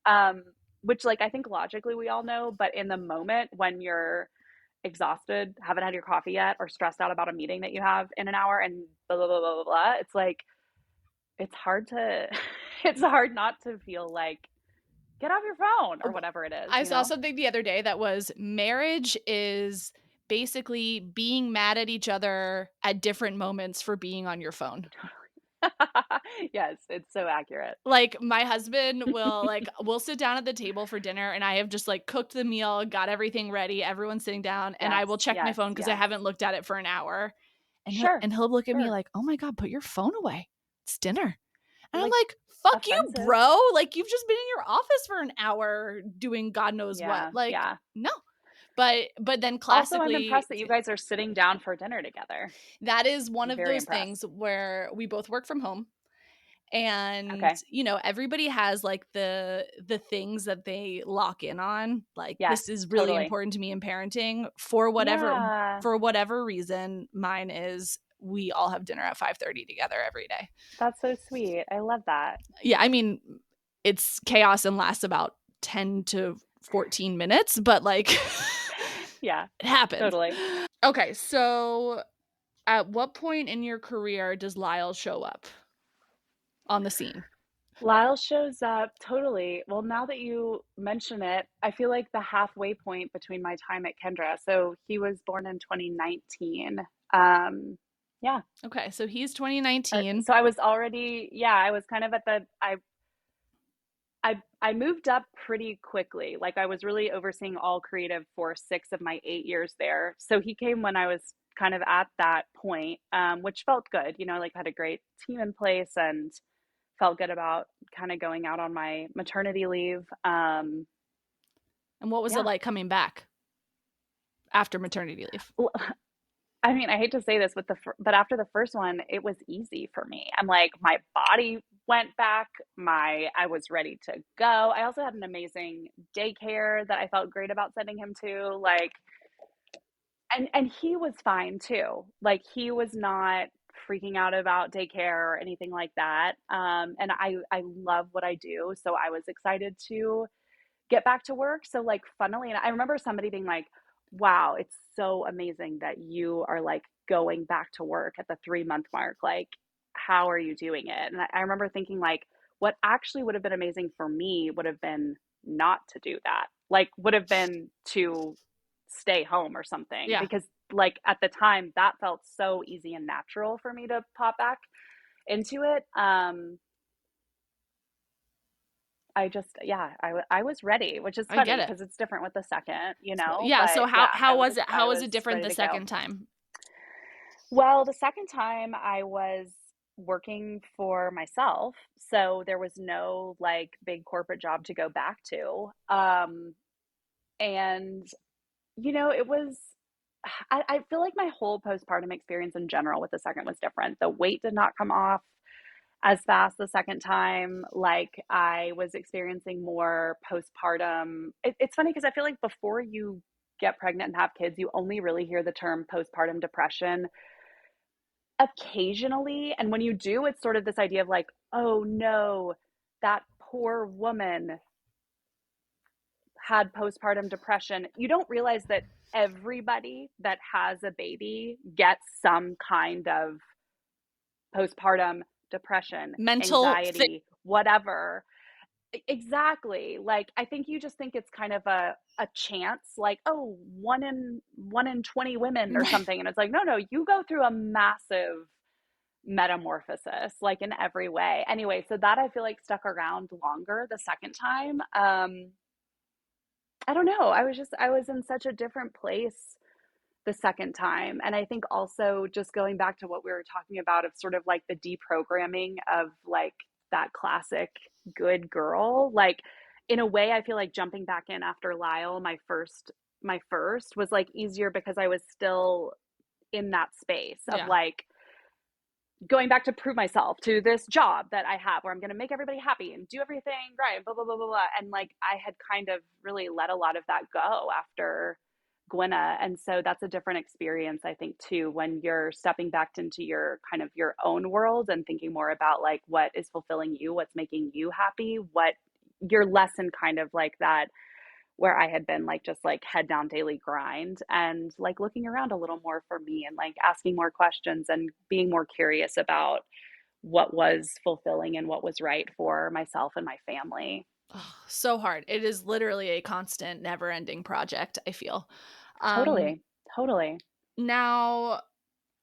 time. Which like I think logically we all know, but in the moment when you're exhausted, haven't had your coffee yet, or stressed out about a meeting that you have in an hour, and blah blah blah blah blah, it's like it's hard not to feel like get off your phone or whatever it is. I saw something the other day that was marriage is basically being mad at each other at different moments for being on your phone. Yes, it's so accurate. Like my husband will we'll sit down at the table for dinner, and I have just like cooked the meal, got everything ready, everyone's sitting down, and I will check my phone because I haven't looked at it for an hour. And he'll look at me like, oh my God, put your phone away. It's dinner. And I'm like, fuck offensive. You, bro. Like you've just been in your office for an hour doing God knows what. Like, no. But then classically, also, I'm impressed that you guys are sitting down for dinner together. That is one of those things where we both work from home, and everybody has like the things that they lock in on. Like this is really important to me in parenting for whatever reason. Mine is we all have dinner at 5:30 together every day. That's so sweet. I love that. Yeah, I mean, it's chaos and lasts about 10 to 14 minutes, but like yeah, it happens. Totally. Okay, so at what point in your career does Lyle show up? on the scene. Lyle shows up totally. Well, now that you mention it, I feel like the halfway point between my time at Kendra. So he was born in 2019. Yeah. Okay, so he's 2019. So I was already, yeah, I was kind of at the, I moved up pretty quickly. Like I was really overseeing all creative for 6 of my 8 years there. So he came when I was kind of at that point, which felt good. You know, like had a great team in place and felt good about kind of going out on my maternity leave. And what was it Yeah. like coming back after maternity leave? Well, I mean, I hate to say this, but after the first one, it was easy for me. I'm like, my body went back. I was ready to go. I also had an amazing daycare that I felt great about sending him to. Like, and he was fine too. Like, he was not freaking out about daycare or anything like that. And I love what I do, so I was excited to get back to work. So like funnily, and I remember somebody being like, wow, it's so amazing that you are like going back to work at the 3 month mark. Like, how are you doing it? And I remember thinking like, what actually would have been amazing for me would have been not to do that. Like, would have been to stay home or something, Yeah, because like at the time that felt so easy and natural for me to pop back into it. I just, yeah, I was ready, which is I get funny it. because it's different with the second, So, but so yeah, how was it? I How was was it different ready the to go. second time? Well, the second time I was working for myself, so there was no like big corporate job to go back to. And you know, it was, I feel like my whole postpartum experience in general with the second was different. The weight did not come off as fast the second time. Like I was experiencing more postpartum. It's funny because I feel like before you get pregnant and have kids, you only really hear the term postpartum depression occasionally. And when you do, it's sort of this idea of like, oh no, that poor woman had postpartum depression. You don't realize that everybody that has a baby gets some kind of postpartum depression, Mental fit. anxiety, whatever. Exactly. Like I think you just think it's kind of a chance, like, oh, one in 20 women or something. And it's like, no, no, you go through a massive metamorphosis, like in every way. Anyway, so that I feel like stuck around longer the second time. I don't know. I was in such a different place the second time. And I think also just going back to what we were talking about of sort of like the deprogramming of like that classic good girl, like in a way I feel like jumping back in after Lyle, my first was like easier because I was still in that space of Yeah. like going back to prove myself to this job that I have where I'm going to make everybody happy and do everything right, blah, blah, blah, blah, blah. And like I had kind of really let a lot of that go after Gwenna. And so that's a different experience, I think, too, when you're stepping back into your kind of your own world and thinking more about like what is fulfilling you, what's making you happy, what you're less in kind of like that where I had been like just like head down daily grind and like looking around a little more for me and like asking more questions and being more curious about what was fulfilling and what was right for myself and my family. Oh, so hard. It is literally a constant, never-ending project, I feel. Um, Totally. Totally. Now,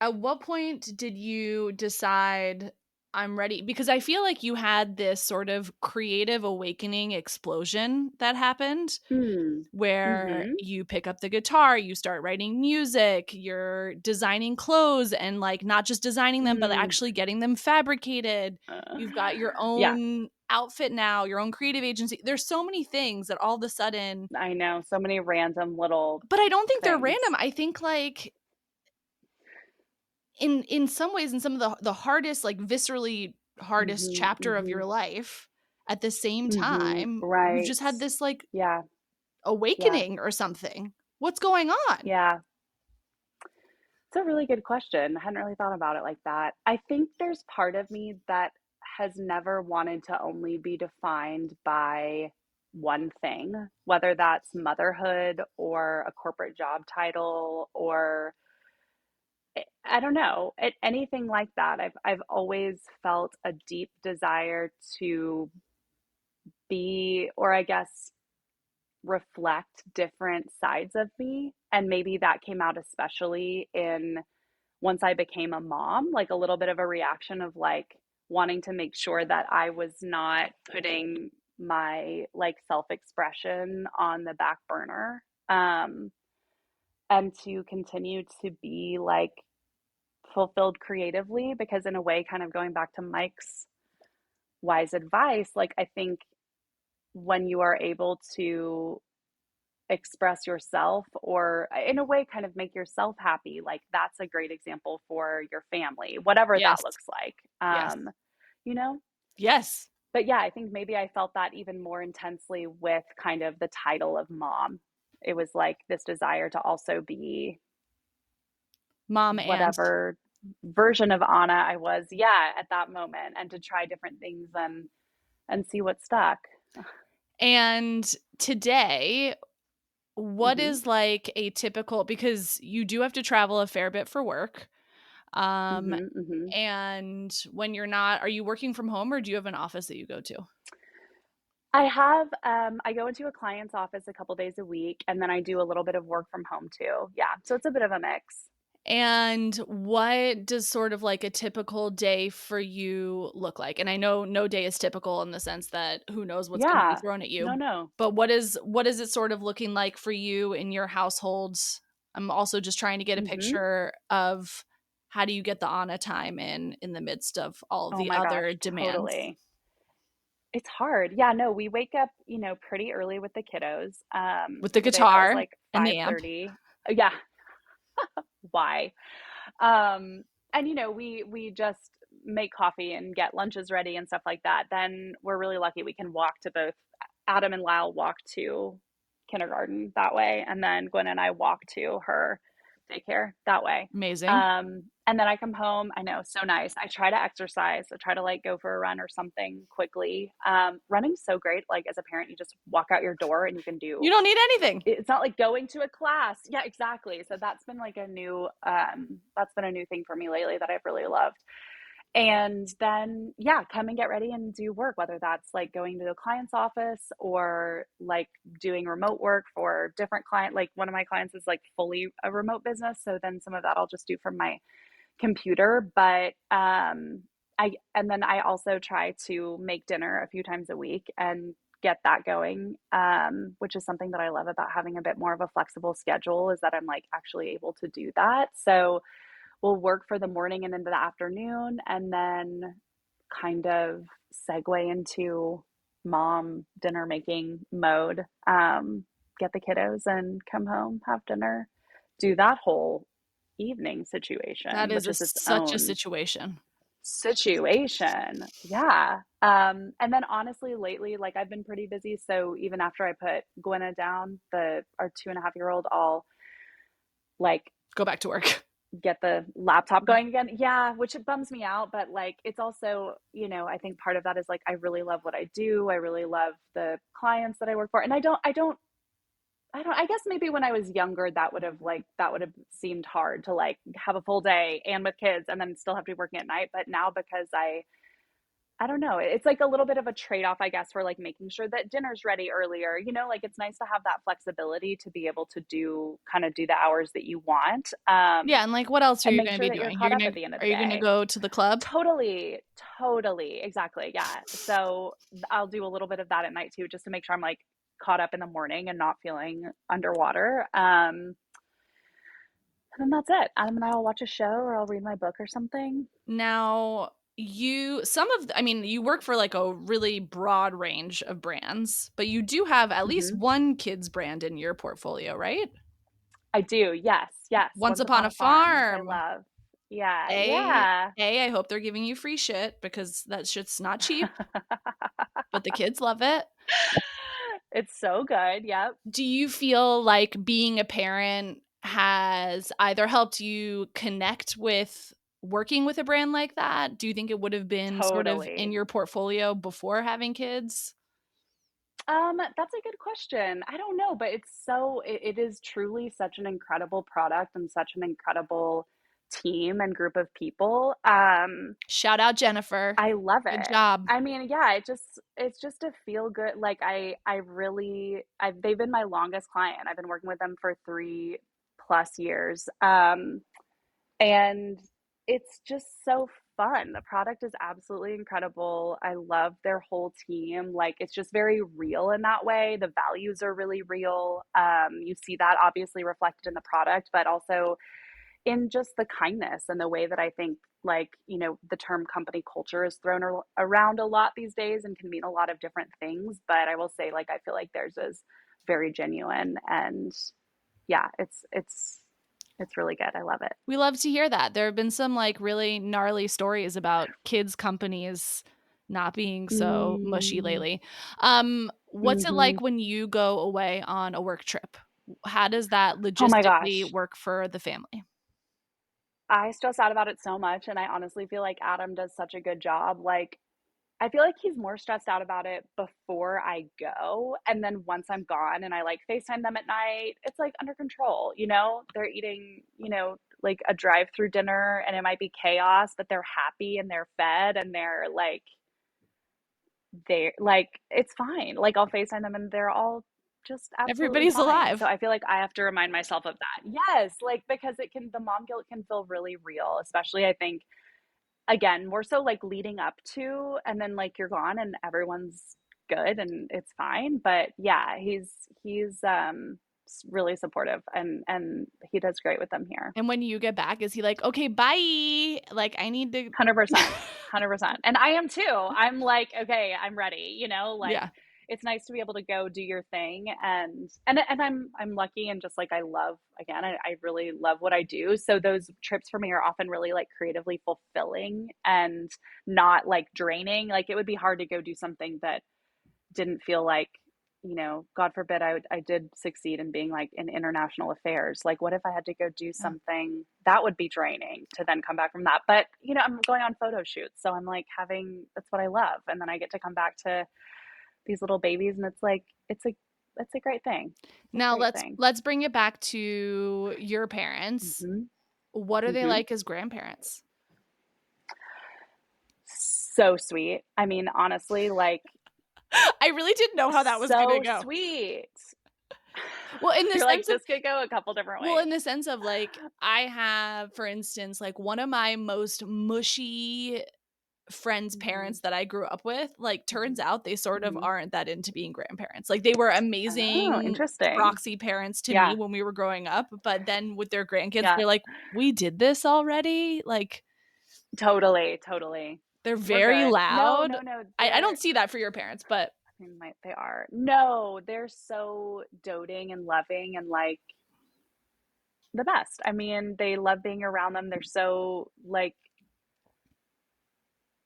at what point did you decide I'm ready? Because I feel like you had this sort of creative awakening explosion that happened Mm. where Mm-hmm. you pick up the guitar, you start writing music, you're designing clothes and like not just designing them, but Mm. actually getting them fabricated. You've got your Yeah, own outfit now, your own creative agency. There's so many things that all of a sudden, I know. So many random little but I don't think they're things. random. I think like in some ways, in some of the hardest, like viscerally hardest Mm-hmm. chapter of Mm-hmm. your life, at the same Mm-hmm. time, you Right. just had this like Yeah. Yeah. awakening or something. What's going on? Yeah. It's a really good question. I hadn't really thought about it like that. I think there's part of me that has never wanted to only be defined by one thing, whether that's motherhood or a corporate job title or I don't know, anything like that. I've always felt a deep desire to be, or I guess reflect different sides of me. And maybe that came out especially in once I became a mom, like a little bit of a reaction of like wanting to make sure that I was not putting my like self-expression on the back burner. And to continue to be like fulfilled creatively, because in a way, kind of going back to Mike's wise advice, like I think when you are able to express yourself, or in a way kind of make yourself happy, like that's a great example for your family, whatever that Yes. looks like. Yes. You know, Yes. but yeah, I think maybe I felt that even more intensely with kind of the title of mom. It was like this desire to also be Mom and. whatever version of Anna I was, yeah, at that moment, and to try different things and see what stuck. And today, what Hmm. is like a typical, because you do have to travel a fair bit for work. Um Hmm. Hmm. and when you're not, are you working from home or do you have an office that you go to? I have I go into a client's office a couple days a week, and then I do a little bit of work from home too. Yeah, so it's a bit of a mix. And what does sort of like a typical day for you look like? And I know no day is typical in the sense that who knows what's going to be Yeah. thrown at No, you. no. But what is it sort of looking like for you in your households? I'm also just trying to get a Hmm. picture of how do you get the Anna time in the midst of all of Oh the my gosh, other demands totally. It's hard. Yeah, no, we wake up, pretty early with the kiddos. with the Today that was guitar like and the amp? 5:30. Yeah, why? Um, and we just make coffee and get lunches ready and stuff like that. Then we're really lucky we can walk to both Adam and Lyle walk to kindergarten that way, and then Gwen and I walk to her daycare that way. Amazing. And then I come home. I know, so nice. I try to exercise. I try to like go for a run or something quickly. Running's so great. Like as a parent, you just walk out your door and you can You do. don't need anything. It's not like going to a class. Yeah, exactly. So that's been like that's been a new thing for me lately that I've really loved. And then, yeah, come and get ready and do work, whether that's like going to the client's office or like doing remote work for different client. Like one of my clients is like fully a remote business. So then some of that I'll just do from my computer. But and then I also try to make dinner a few times a week and get that going, which is something that I love about having a bit more of a flexible schedule, is that I'm like actually able to do that. So we'll work for the morning and into the afternoon, and then kind of segue into mom dinner making mode. Get the kiddos and come home, have dinner, do that whole evening That situation, is which is its such a own situation. situation. Yeah. And then honestly, lately, like I've been pretty busy. So even after I put Gwenna down, our 2.5-year-old, I'll like Go back to work. get the laptop going again. Yeah, which it bums me out, but like it's also, I think part of that is like I really love what I do. I really love the clients that I work for. And I guess maybe when I was younger that would have seemed hard to like have a full day and with kids and then still have to be working at night, but now because I don't know. It's like a little bit of a trade-off, I guess, for like making sure that dinner's ready earlier. Like it's nice to have that flexibility to be able to do the hours that you want. Yeah, and like what else are And you make gonna sure be that you're doing? caught up at the end of Are the you gonna day. go to the club? Totally, totally, exactly. Yeah. So I'll do a little bit of that at night too, just to make sure I'm like caught up in the morning and not feeling underwater. And then that's it. Adam and I will watch a show or I'll read my book or something. Now, you work for like a really broad range of brands, but you do have at least Hmm. one kids brand in your portfolio, right? I do. Yes. Yes. Once Once Upon Upon a a Farm, which I Farm. love. Yeah. A, Yeah. I hope they're giving you free shit because that shit's not cheap, but the kids love it. It's so good. Yep. Do you feel like being a parent has either helped you connect with working with a brand like that? Do you think it would have been sort of in Totally. your portfolio before having kids? That's a good question. I don't know, but it is truly such an incredible product and such an incredible team and group of people. Shout out Jennifer. I love Good it. job. I mean, yeah, it's just a feel good. Like they've been my longest client. I've been working with them for 3+ years. And it's just so fun. The product is absolutely incredible. I love their whole team. Like it's just very real in that way. The values are really real. You see that obviously reflected in the product, but also in just the kindness and the way that I think, like, the term company culture is thrown around a lot these days and can mean a lot of different things. But I will say, like, I feel like theirs is very genuine, and yeah, it's really good. I love it. We love to hear that. There have been some like really gnarly stories about kids companies not being so mushy Mm, lately. What's it hmm. like when you go away on a work trip? How does that Oh my logistically gosh. work for the family? I stress out about it so much, and I honestly feel like Adam does such a good job. Like, I feel like he's more stressed out about it before I go, and then once I'm gone and I, like, FaceTime them at night, it's, like, under control, you know? They're eating, like, a drive-through dinner, and it might be chaos, but they're happy and they're fed and it's fine. Like, I'll FaceTime them and they're all just absolutely Everybody's fine. So alive. I feel like I have to remind myself of that. Yes, like, because the mom guilt can feel really real, especially I think, again, more so like leading up to, and then like you're gone and everyone's good and it's fine. But yeah, he's really supportive, and he does great with them here. And when you get back, is he like, okay, bye? Like, I need to. 100%. 100%. And I am too. I'm like, okay, I'm ready, like Yeah. it's nice to be able to go do your thing, and I'm lucky, and just like I love, again, I really love what I do. So those trips for me are often really like creatively fulfilling and not like draining. Like it would be hard to go do something that didn't feel like, God forbid I did succeed in being like in international affairs. Like, what if I had to go do Yeah. something that would be draining to then come back from that? But, I'm going on photo shoots. So I'm like that's what I love. And then I get to come back to these little babies, and it's a great thing. It's a Now great let's thing. let's bring it back to your parents. Hmm. What are they Hmm. like as grandparents? So sweet. I mean, honestly, like, I really didn't know how that was gonna so go. sweet. Well, in the You're like, sense of this could go a couple different Well, ways. in the sense of, like, I have, for instance, like, one of my most mushy friends' Hmm. parents that I grew up with, like, turns Hmm. out they sort of Hmm. aren't that into being grandparents. Like, they were Oh, amazing interesting. proxy parents to me Yeah. when we were growing up, but then with their grandkids, Yeah. they're like, "We did this already?" Like, Totally, totally. they're We're very good. No, loud. no, no, I don't see that for your parents, but I mean, they are. No, they're so doting and loving and, like, the best. I mean, they love being around them. They're so, like,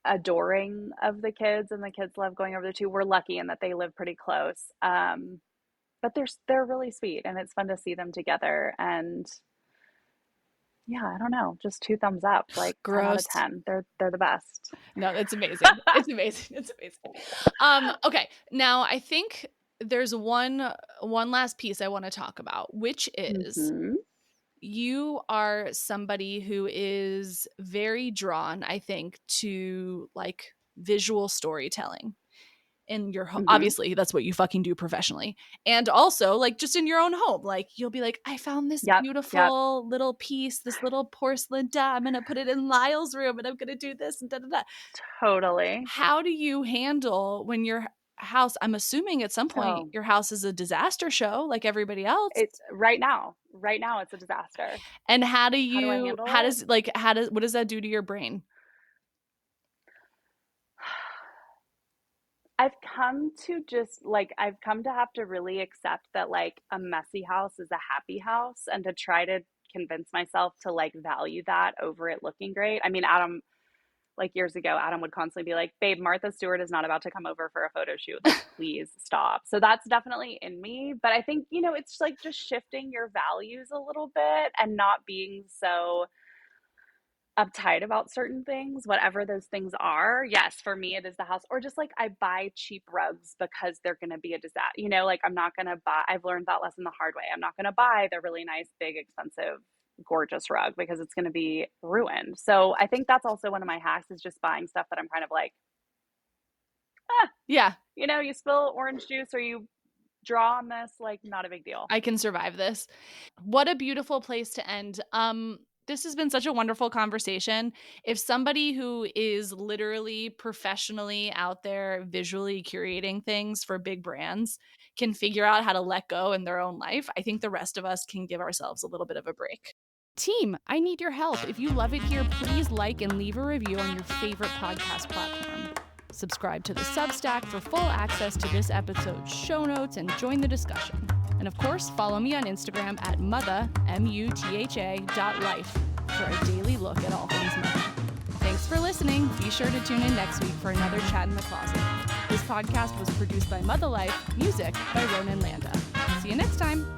adoring of the kids, and the kids love going over there too. We're lucky in that they live pretty close. But they're really sweet, and it's fun to see them together. And yeah, I don't know, just two thumbs up, like 10 out of gross. 10. They're the best. No, it's amazing. It's amazing. It's amazing. Okay. Now I think there's one last piece I want to talk about, which is Hmm. you are somebody who is very drawn, I think, to like visual storytelling in your home. Hmm. Obviously, that's what you fucking do professionally. And also, like, just in your own home. Like, you'll be like, I found this Yep. Yep. beautiful little piece, this little porcelain I'm going to put it in Lyle's room and I'm going to do this and da da da. Totally. How do you handle when your house, I'm assuming at some point Oh, your house is a disaster show like everybody else. it's right now it's a disaster. And How do I handle how it? does like how does what does that do to your brain? I've come to have to really accept that, like, a messy house is a happy house, and to try to convince myself to, like, value that over it looking great. I mean, Adam, like, years ago, Adam would constantly be like, "Babe, Martha Stewart is not about to come over for a photo shoot. Like, please stop." So that's definitely in me. But I think, it's like just shifting your values a little bit and not being so uptight about certain things, whatever those things are. Yes, for me, it is the house, or just like I buy cheap rugs because they're going to be a disaster. Like I'm not going to buy, I've learned that lesson the hard way. I'm not going to buy the really nice, big, expensive, gorgeous rug because it's going to be ruined. So I think that's also one of my hacks is just buying stuff that I'm kind of like, Yeah, you spill orange juice or you draw on this, like, not a big deal. I can survive this. What a beautiful place to end. This has been such a wonderful conversation. If somebody who is literally professionally out there visually curating things for big brands can figure out how to let go in their own life, I think the rest of us can give ourselves a little bit of a break. Team, I need your help. If you love it here, please like and leave a review on your favorite podcast platform. Subscribe to the Substack for full access to this episode's show notes and join the discussion. And of course, follow me on Instagram at Mutha, MUTHA.life for a daily look at all things Mutha. Thanks for listening. Be sure to tune in next week for another Chat in the Closet. This podcast was produced by Mutha Life, music by Ronan Landa. See you next time.